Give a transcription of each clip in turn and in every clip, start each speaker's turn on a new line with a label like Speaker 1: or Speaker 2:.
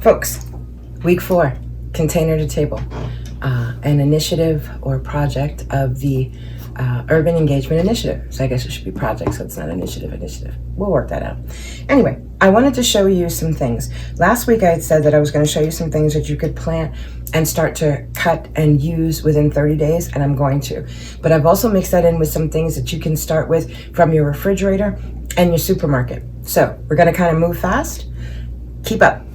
Speaker 1: Folks, week 4, Container to Table, an initiative or project of the Urban Engagement Initiative. So I guess it should be project, so it's not initiative. We'll work that out. Anyway, I wanted to show you some things. Last week I had said that I was going to show you some things that you could plant and start to cut and use within 30 days, and I'm going to. But I've also mixed that in with some things that you can start with from your refrigerator and your supermarket. So we're going to kind of move fast. Keep up.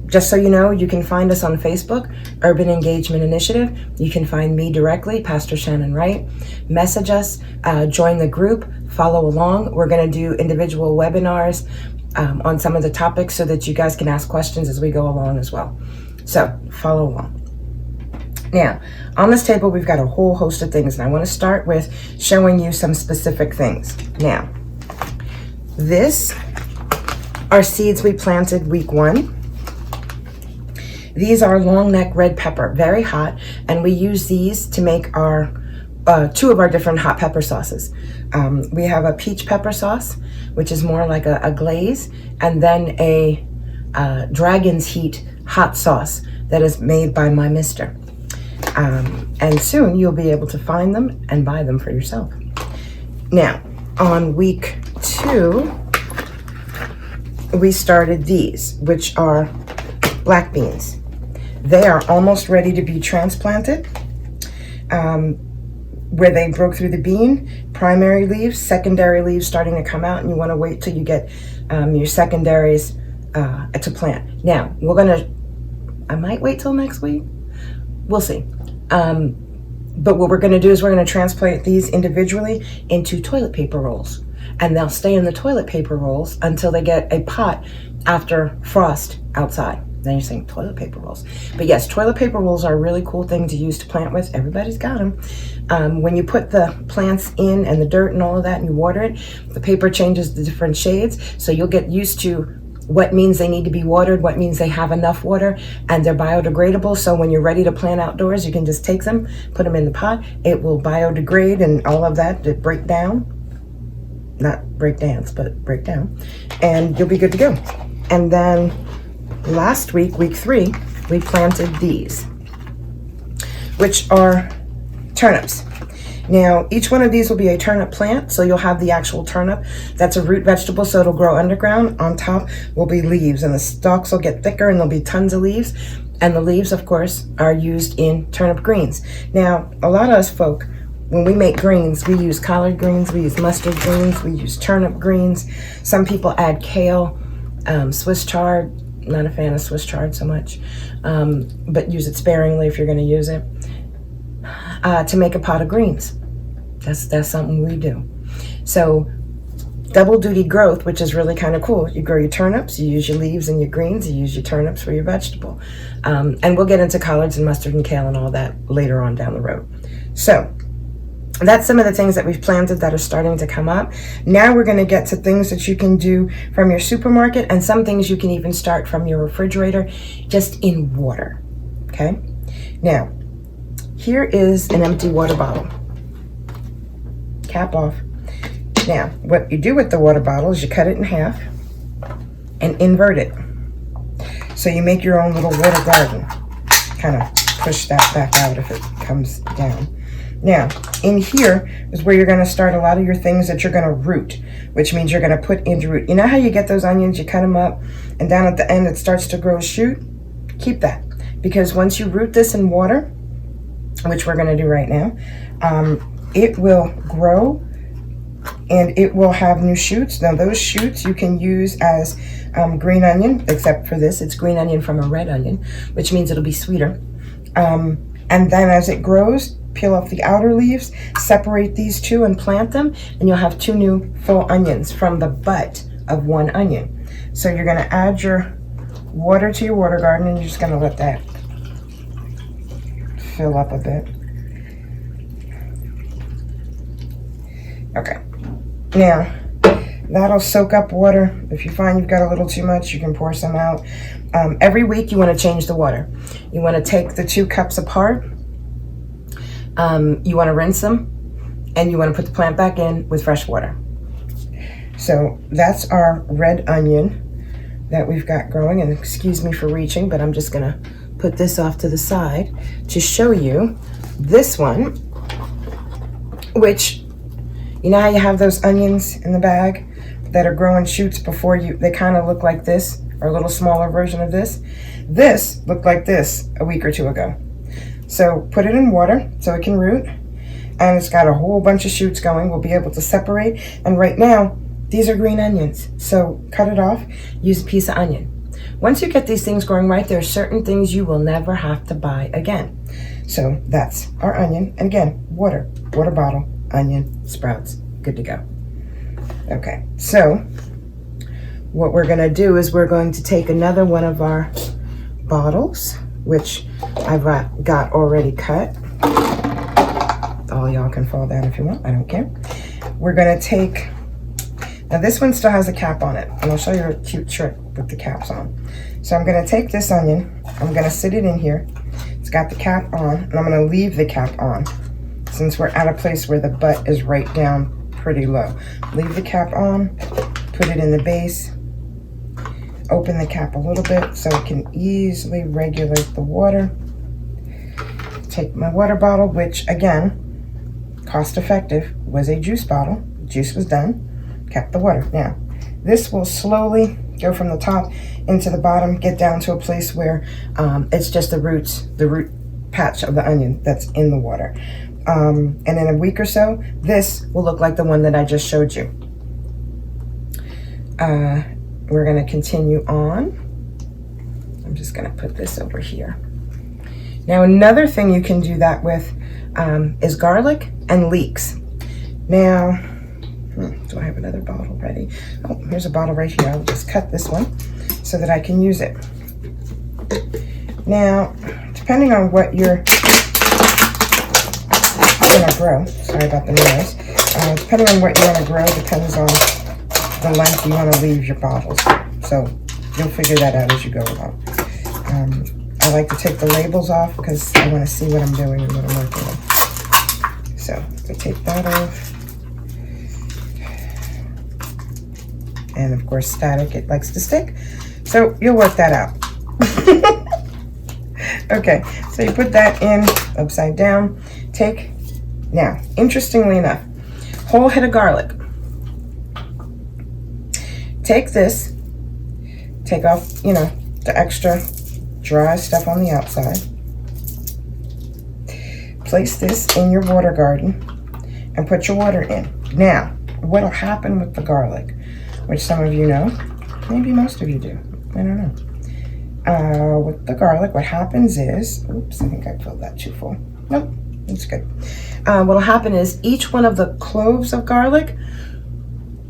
Speaker 1: Just so you know, you can find us on Facebook, Urban Engagement Initiative. You can find me directly, Pastor Shannon Wright. Message us, join the group, follow along. We're going to do individual webinars on some of the topics so that you guys can ask questions as we go along as well. So follow along. Now, on this table, we've got a whole host of things, and I want to start with showing you some specific things. Now, this are seeds we planted week 1. These are long neck red pepper, very hot, and we use these to make our 2 of our different hot pepper sauces. We have a peach pepper sauce, which is more like a glaze, and then a Dragon's Heat hot sauce that is made by my mister. And soon you'll be able to find them and buy them for yourself. Now, on week 2, we started these, which are black beans. They are almost ready to be transplanted. Where they broke through the bean, primary leaves, secondary leaves starting to come out, and you want to wait till you get your secondaries to plant. Now, I might wait till next week. We'll see. But what we're going to do is we're going to transplant these individually into toilet paper rolls. And they'll stay in the toilet paper rolls until they get a pot after frost outside. Then you're saying toilet paper rolls. But yes, toilet paper rolls are a really cool thing to use to plant with. Everybody's got them. When you put the plants in and the dirt and all of that and you water it, the paper changes the different shades. So you'll get used to what means they need to be watered, what means they have enough water, and they're biodegradable. So when you're ready to plant outdoors, you can just take them, put them in the pot. It will biodegrade and all of that to break down. Not break dance, but break down. And you'll be good to go. And then last week, week 3, we planted these, which are turnips. Now, each one of these will be a turnip plant, so you'll have the actual turnip. That's a root vegetable, so it'll grow underground. On top will be leaves, and the stalks will get thicker, and there'll be tons of leaves. And the leaves, of course, are used in turnip greens. Now, a lot of us folk, when we make greens, we use collard greens, we use mustard greens, we use turnip greens. Some people add kale, Swiss chard. Not a fan of Swiss chard so much, but use it sparingly if you're going to use it, to make a pot of greens. That's something we do. So double duty growth, which is really kind of cool. You grow your turnips, you use your leaves and your greens, you use your turnips for your vegetable. And we'll get into collards and mustard and kale and all that later on down the road. So that's some of the things that we've planted that are starting to come up. Now we're going to get to things that you can do from your supermarket, and some things you can even start from your refrigerator, just in water. Okay? Now, here is an empty water bottle. Cap off. Now, what you do with the water bottle is you cut it in half and invert it. So you make your own little water garden. Kind of push that back out if it comes down. Now, in here is where you're going to start a lot of your things that you're going to root, which means you're going to put into root. You know how you get those onions, you cut them up, and down at the end it starts to grow a shoot? Keep that, because once you root this in water, which we're going to do right now, it will grow and it will have new shoots. Now, those shoots you can use as green onion, except for this, it's green onion from a red onion, which means it'll be sweeter. And then as it grows, peel off the outer leaves, separate these 2 and plant them, and you'll have 2 new full onions from the butt of 1 onion. So you're going to add your water to your water garden, and you're just going to let that fill up a bit. Okay. Now, that'll soak up water. If you find you've got a little too much, you can pour some out. Every week you want to change the water. You want to take the 2 cups apart. You want to rinse them, and you want to put the plant back in with fresh water. So that's our red onion. that we've got growing. And excuse me for reaching, but I'm just gonna put this off to the side to show you this one, which, you know how you have those onions in the bag that are growing shoots before they kind of look like this, or a little smaller version of this. This looked like this a week or two ago. So put it in water so it can root, and it's got a whole bunch of shoots going. We'll be able to separate, and right now these are green onions, so cut it off, use a piece of onion. Once you get these things growing right, there are certain things you will never have to buy again. So that's our onion, and again, water bottle, onion, sprouts, good to go. Okay, so what we're gonna do is we're going to take another one of our bottles, which I've got already cut. All y'all can fall down if you want, I don't care. We're gonna take, now this one still has a cap on it, and I'll show you a cute trick with the caps on. So I'm gonna take this onion, I'm gonna sit it in here. It's got the cap on, and I'm gonna leave the cap on since we're at a place where the butt is right down pretty low. Leave the cap on, put it in the base, open the cap a little bit so it can easily regulate the water. Take my water bottle, which again, cost effective, was a juice bottle. Juice was done, kept the water. Now, this will slowly go from the top into the bottom, get down to a place where it's just the root patch of the onion that's in the water. And in a week or so, this will look like the one that I just showed you. We're gonna continue on. I'm just gonna put this over here. Now, another thing you can do that with is garlic and leeks. Now, do I have another bottle ready? Oh, here's a bottle right here. I'll just cut this one so that I can use it. Now, depending on what you're gonna grow, sorry about the noise, depending on what you wanna grow depends on the length you wanna leave your bottles. So you'll figure that out as you go along. I like to take the labels off because I wanna see what I'm doing and what I'm working with. So we take that off. And of course, static, it likes to stick. So you'll work that out. Okay, so you put that in upside down. Now, interestingly enough, whole head of garlic. Take this, take off, the extra dry stuff on the outside. Place this in your water garden and put your water in. Now, what'll happen with the garlic, which some of you know, maybe most of you do, I don't know. With the garlic, what happens is, oops, I think I filled that too full. Nope, it's good. What'll happen is each one of the cloves of garlic,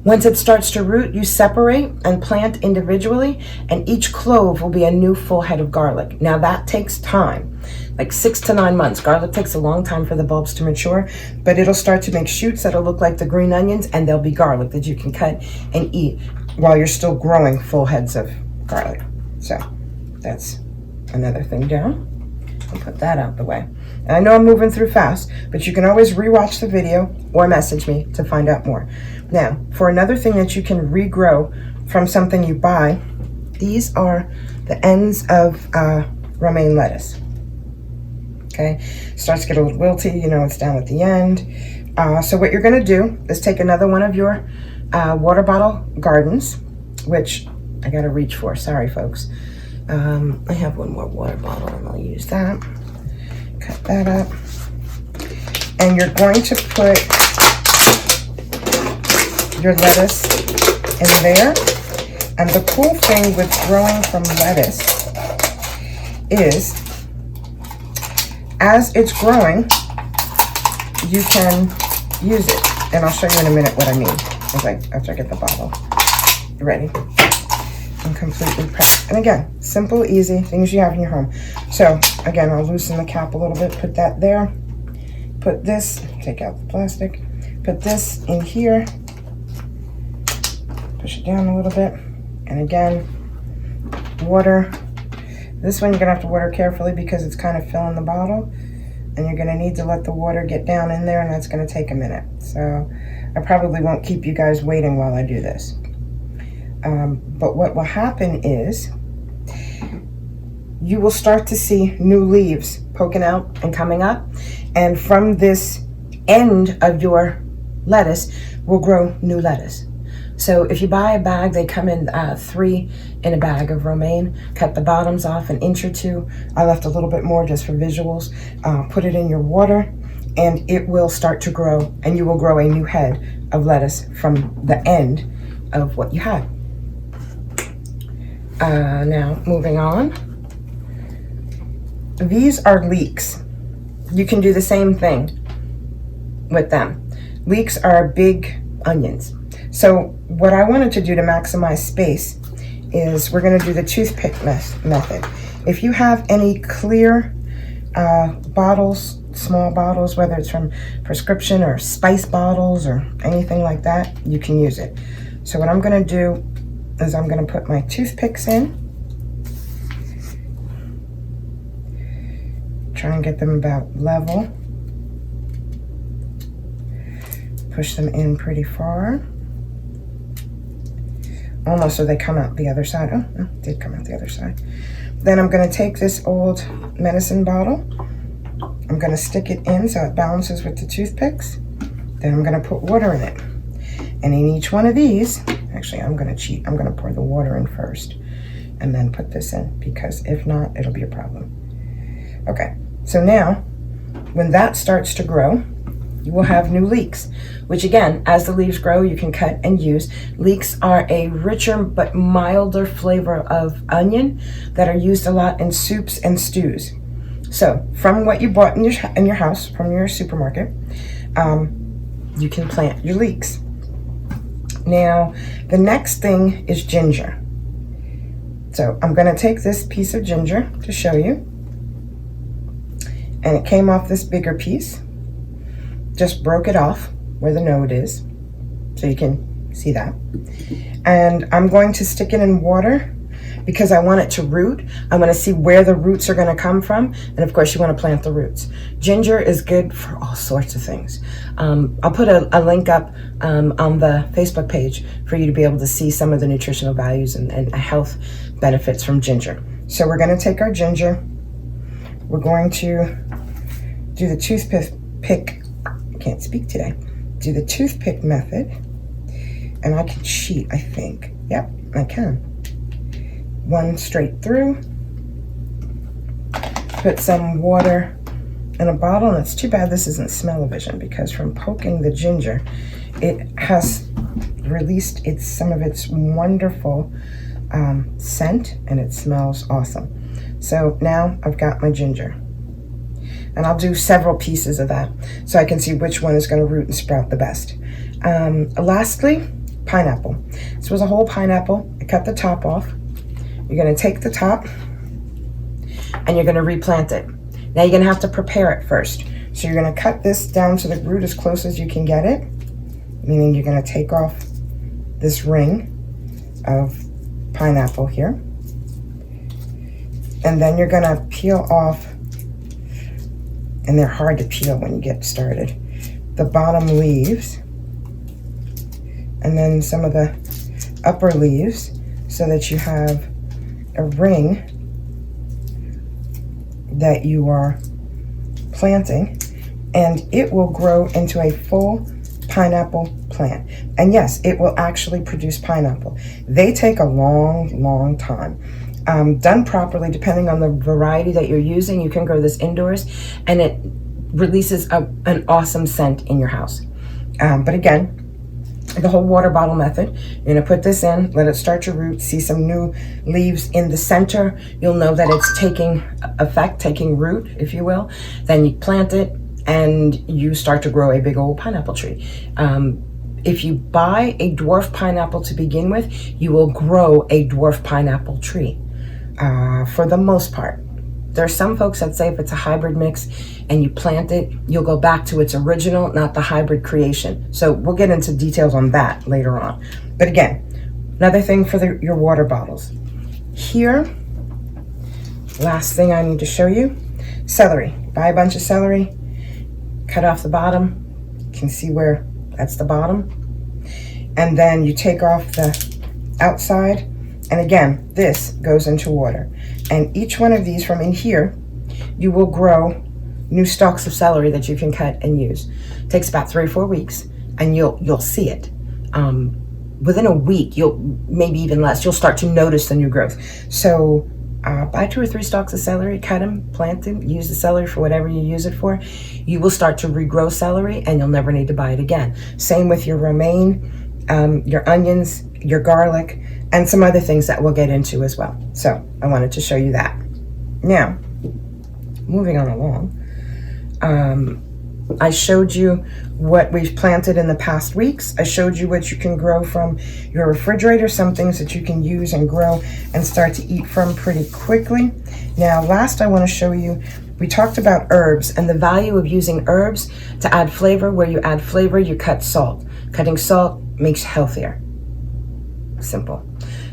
Speaker 1: once it starts to root, you separate and plant individually, and each clove will be a new full head of garlic. Now that takes time, like 6 to 9 months. Garlic takes a long time for the bulbs to mature, but it'll start to make shoots that'll look like the green onions, and they'll be garlic that you can cut and eat while you're still growing full heads of garlic. So that's another thing down. I'll put that out the way. And I know I'm moving through fast, but you can always rewatch the video or message me to find out more. Now, for another thing that you can regrow from something you buy, these are the ends of romaine lettuce. Okay, starts to get a little wilty, it's down at the end. So what you're gonna do is take another one of your water bottle gardens, which I gotta reach for, sorry folks. I have one more water bottle and I'll use that. Cut that up. And you're going to put your lettuce in there. And the cool thing with growing from lettuce is, as it's growing, you can use it. And I'll show you in a minute what I mean after I get the bottle ready and completely packed. And again, simple, easy, things you have in your home. So again, I'll loosen the cap a little bit, put that there, put this, take out the plastic, put this in here, push it down a little bit, and again, water. This one you're gonna have to water carefully because it's kind of filling the bottle, and you're gonna need to let the water get down in there, and that's gonna take a minute. So I probably won't keep you guys waiting while I do this. But what will happen is you will start to see new leaves poking out and coming up. And from this end of your lettuce will grow new lettuce. So if you buy a bag, they come in 3 in a bag of romaine. Cut the bottoms off an inch or 2. I left a little bit more just for visuals. Put it in your water and it will start to grow, and you will grow a new head of lettuce from the end of what you had. Now moving on. These are leeks. You can do the same thing with them. Leeks are big onions. So what I wanted to do to maximize space is we're going to do the toothpick method. If you have any clear bottles, small bottles, whether it's from prescription or spice bottles or anything like that, you can use it. So what I'm going to do is I'm going to put my toothpicks in. Try and get them about level. Push them in pretty far. Almost so they come out the other side. Oh, no, it did come out the other side. Then I'm going to take this old medicine bottle. I'm going to stick it in so it balances with the toothpicks. Then I'm going to put water in it. And in each one of these, actually I'm going to cheat. I'm going to pour the water in first and then put this in, because if not, it'll be a problem. Okay, so now when that starts to grow, you will have new leeks, which again, as the leaves grow, you can cut and use. Leeks are a richer but milder flavor of onion that are used a lot in soups and stews. So from what you bought in your house, from your supermarket, you can plant your leeks. Now, the next thing is ginger. So I'm going to take this piece of ginger to show you. And it came off this bigger piece. Just broke it off where the node is, so you can see that. And I'm going to stick it in water because I want it to root. I want to see where the roots are going to come from. And of course, you want to plant the roots. Ginger is good for all sorts of things. I'll put a link up on the Facebook page for you to be able to see some of the nutritional values and health benefits from ginger. So we're going to take our ginger. We're going to do the toothpick. Can't speak today. Do the toothpick method, and I can cheat, I think. Yep, I can. One straight through. Put some water in a bottle, and it's too bad this isn't smell-o-vision, because from poking the ginger, it has released some of its wonderful scent, and it smells awesome. So now I've got my ginger. And I'll do several pieces of that so I can see which one is going to root and sprout the best. Lastly, pineapple. This was a whole pineapple. I cut the top off. You're going to take the top and you're going to replant it. Now you're going to have to prepare it first. So you're going to cut this down to the root as close as you can get it, meaning you're going to take off this ring of pineapple here. And then you're going to peel off, and they're hard to peel when you get started, the bottom leaves, and then some of the upper leaves, so that you have a ring that you are planting, and it will grow into a full pineapple plant. And yes, it will actually produce pineapple. They take a long time. Done properly, depending on the variety that you're using, you can grow this indoors, and it releases an awesome scent in your house. But again, the whole water bottle method, you're going to put this in, let it start to root, see some new leaves in the center. You'll know that it's taking effect, taking root, if you will. Then you plant it, and you start to grow a big old pineapple tree. If you buy a dwarf pineapple to begin with, you will grow a dwarf pineapple tree. For the most part. There are some folks that say if it's a hybrid mix and you plant it, you'll go back to its original, not the hybrid creation. So we'll get into details on that later on. But again, another thing for your water bottles. Here, last thing I need to show you, celery. Buy a bunch of celery, cut off the bottom. You can see where that's the bottom. And then you take off the outside. And again, this goes into water. And each one of these from in here, you will grow new stalks of celery that you can cut and use. It takes about 3 or 4 weeks, and you'll see it. Within a week, maybe even less, you'll start to notice the new growth. So buy 2 or 3 stalks of celery, cut them, plant them, use the celery for whatever you use it for. You will start to regrow celery, and you'll never need to buy it again. Same with your romaine, your onions, your garlic, and some other things that we'll get into as well. So I wanted to show you that. Now, moving on along, I showed you what we've planted in the past weeks. I showed you what you can grow from your refrigerator, some things that you can use and grow and start to eat from pretty quickly. Now, last I want to show you, we talked about herbs and the value of using herbs to add flavor. Where you add flavor, you cut salt. Cutting salt makes healthier. Simple.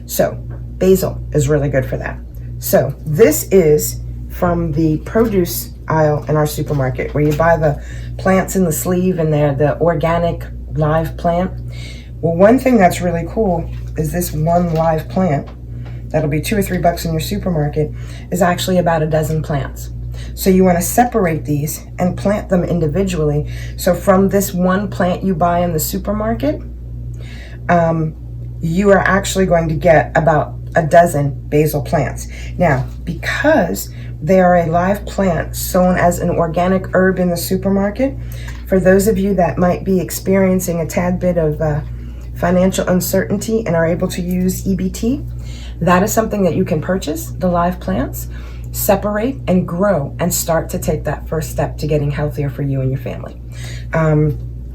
Speaker 1: So basil is really good for that. So this is from the produce aisle in our supermarket, where you buy the plants in the sleeve and they're the organic live plant. Well, one thing that's really cool is this one live plant that'll be $2 or $3 in your supermarket is actually about a dozen plants. So you want to separate these and plant them individually. So from this one plant you buy in the supermarket, you are actually going to get about a dozen basil plants. Now, because they are a live plant sown as an organic herb in the supermarket, for those of you that might be experiencing a tad bit of financial uncertainty and are able to use EBT, that is something that you can purchase, the live plants, separate and grow, and start to take that first step to getting healthier for you and your family.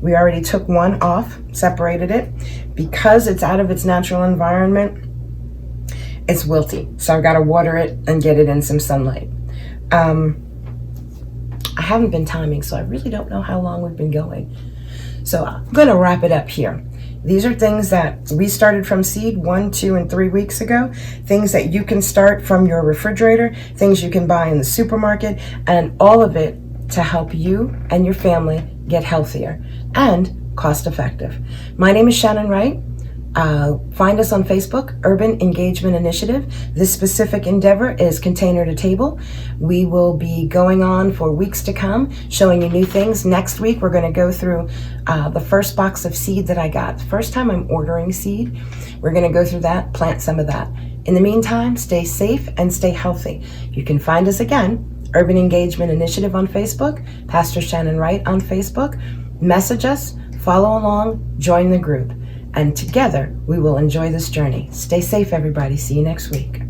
Speaker 1: We already took one off, separated it. Because it's out of its natural environment, it's wilty. So I've got to water it and get it in some sunlight. I haven't been timing, so I really don't know how long we've been going. So I'm going to wrap it up here. These are things that we started from seed 1, 2, and 3 weeks ago. Things that you can start from your refrigerator, things you can buy in the supermarket, and all of it to help you and your family get healthier and cost effective. My name is Shannon Wright. Find us on Facebook, Urban Engagement Initiative. This specific endeavor is Container to Table. We will be going on for weeks to come, showing you new things. Next week, we're going to go through the first box of seed that I got. The first time I'm ordering seed, we're going to go through that, plant some of that. In the meantime, stay safe and stay healthy. You can find us again, Urban Engagement Initiative on Facebook, Pastor Shannon Wright on Facebook. Message us, follow along, join the group. And together, we will enjoy this journey. Stay safe, everybody. See you next week.